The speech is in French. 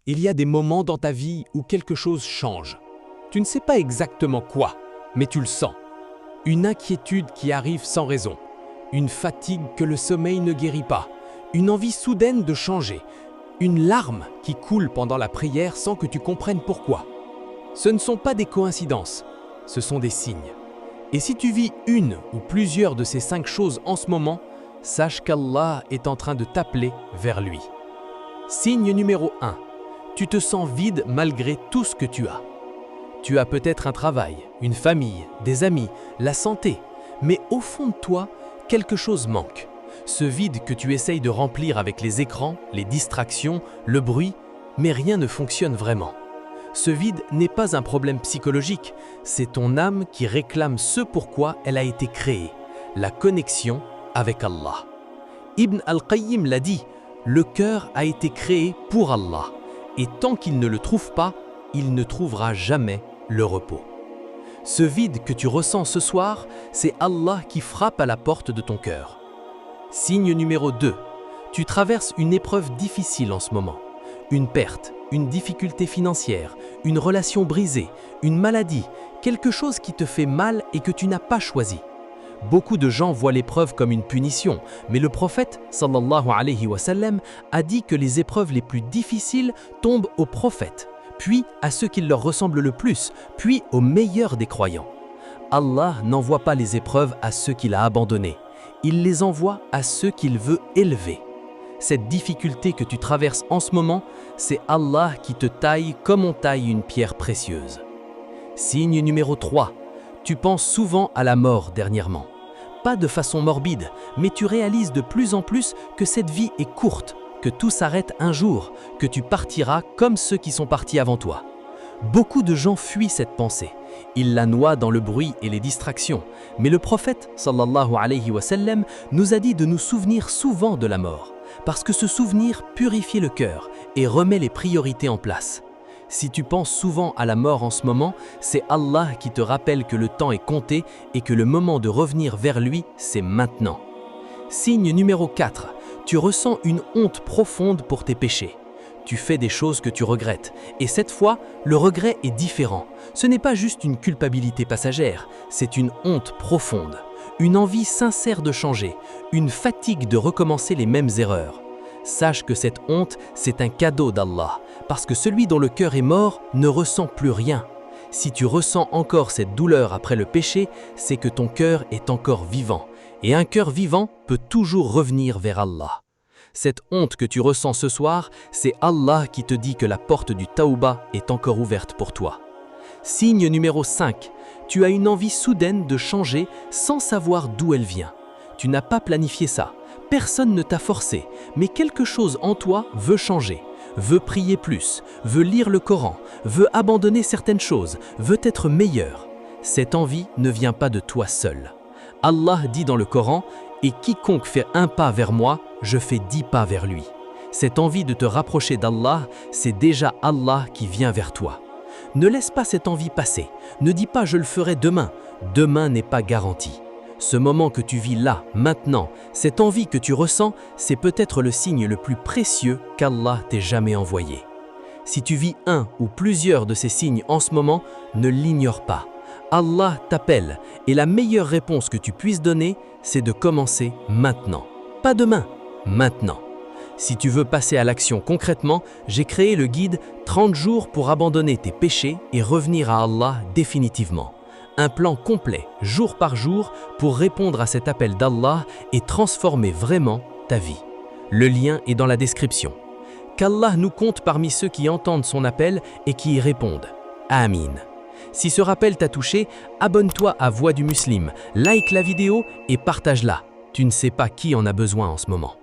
Il y a des moments dans ta vie où quelque chose change. Tu ne sais pas exactement quoi, mais tu le sens. Une inquiétude qui arrive sans raison, une fatigue que le sommeil ne guérit pas, une envie soudaine de changer, une larme qui coule pendant la prière sans que tu comprennes pourquoi. Ce ne sont pas des coïncidences, ce sont des signes. Et si tu vis une ou plusieurs de ces 5 choses en ce moment, sache qu'Allah est en train de t'appeler vers lui. Signe numéro 1. Tu te sens vide malgré tout ce que tu as. Tu as peut-être un travail, une famille, des amis, la santé, mais au fond de toi, quelque chose manque. Ce vide que tu essayes de remplir avec les écrans, les distractions, le bruit, mais rien ne fonctionne vraiment. Ce vide n'est pas un problème psychologique, c'est ton âme qui réclame ce pourquoi elle a été créée, la connexion avec Allah. Ibn al-Qayyim l'a dit, le cœur a été créé pour Allah, et tant qu'il ne le trouve pas, il ne trouvera jamais le repos. Ce vide que tu ressens ce soir, c'est Allah qui frappe à la porte de ton cœur. Signe numéro 2. Tu traverses une épreuve difficile en ce moment. Une perte, une difficulté financière, une relation brisée, une maladie, quelque chose qui te fait mal et que tu n'as pas choisi. Beaucoup de gens voient l'épreuve comme une punition, mais le prophète, sallallahu alayhi wa sallam, a dit que les épreuves les plus difficiles tombent aux prophètes, puis à ceux qui leur ressemblent le plus, puis aux meilleurs des croyants. Allah n'envoie pas les épreuves à ceux qu'il a abandonnés, il les envoie à ceux qu'il veut élever. Cette difficulté que tu traverses en ce moment, c'est Allah qui te taille comme on taille une pierre précieuse. Signe numéro 3. Tu penses souvent à la mort dernièrement. Pas de façon morbide, mais tu réalises de plus en plus que cette vie est courte, que tout s'arrête un jour, que tu partiras comme ceux qui sont partis avant toi. Beaucoup de gens fuient cette pensée. Ils la noient dans le bruit et les distractions. Mais le prophète, sallallahu alayhi wa sallam, nous a dit de nous souvenir souvent de la mort. Parce que ce souvenir purifie le cœur et remet les priorités en place. Si tu penses souvent à la mort en ce moment, c'est Allah qui te rappelle que le temps est compté et que le moment de revenir vers lui, c'est maintenant. Signe numéro 4. Tu ressens une honte profonde pour tes péchés. Tu fais des choses que tu regrettes. Et cette fois, le regret est différent. Ce n'est pas juste une culpabilité passagère, c'est une honte profonde. Une envie sincère de changer, une fatigue de recommencer les mêmes erreurs. Sache que cette honte, c'est un cadeau d'Allah, parce que celui dont le cœur est mort ne ressent plus rien. Si tu ressens encore cette douleur après le péché, c'est que ton cœur est encore vivant, et un cœur vivant peut toujours revenir vers Allah. Cette honte que tu ressens ce soir, c'est Allah qui te dit que la porte du Tawba est encore ouverte pour toi. Signe numéro 5. Tu as une envie soudaine de changer sans savoir d'où elle vient. Tu n'as pas planifié ça. Personne ne t'a forcé, mais quelque chose en toi veut changer, veut prier plus, veut lire le Coran, veut abandonner certaines choses, veut être meilleur. Cette envie ne vient pas de toi seul. Allah dit dans le Coran « Et quiconque fait un pas vers moi, je fais 10 pas vers lui ». Cette envie de te rapprocher d'Allah, c'est déjà Allah qui vient vers toi. Ne laisse pas cette envie passer. Ne dis pas « je le ferai demain ». Demain n'est pas garanti. Ce moment que tu vis là, maintenant, cette envie que tu ressens, c'est peut-être le signe le plus précieux qu'Allah t'ait jamais envoyé. Si tu vis un ou plusieurs de ces signes en ce moment, ne l'ignore pas. Allah t'appelle et la meilleure réponse que tu puisses donner, c'est de commencer maintenant. Pas demain, maintenant. Si tu veux passer à l'action concrètement, j'ai créé le guide 30 jours pour abandonner tes péchés et revenir à Allah définitivement. Un plan complet, jour par jour, pour répondre à cet appel d'Allah et transformer vraiment ta vie. Le lien est dans la description. Qu'Allah nous compte parmi ceux qui entendent son appel et qui y répondent. Amin. Si ce rappel t'a touché, abonne-toi à Voix du Musulman, like la vidéo et partage-la. Tu ne sais pas qui en a besoin en ce moment.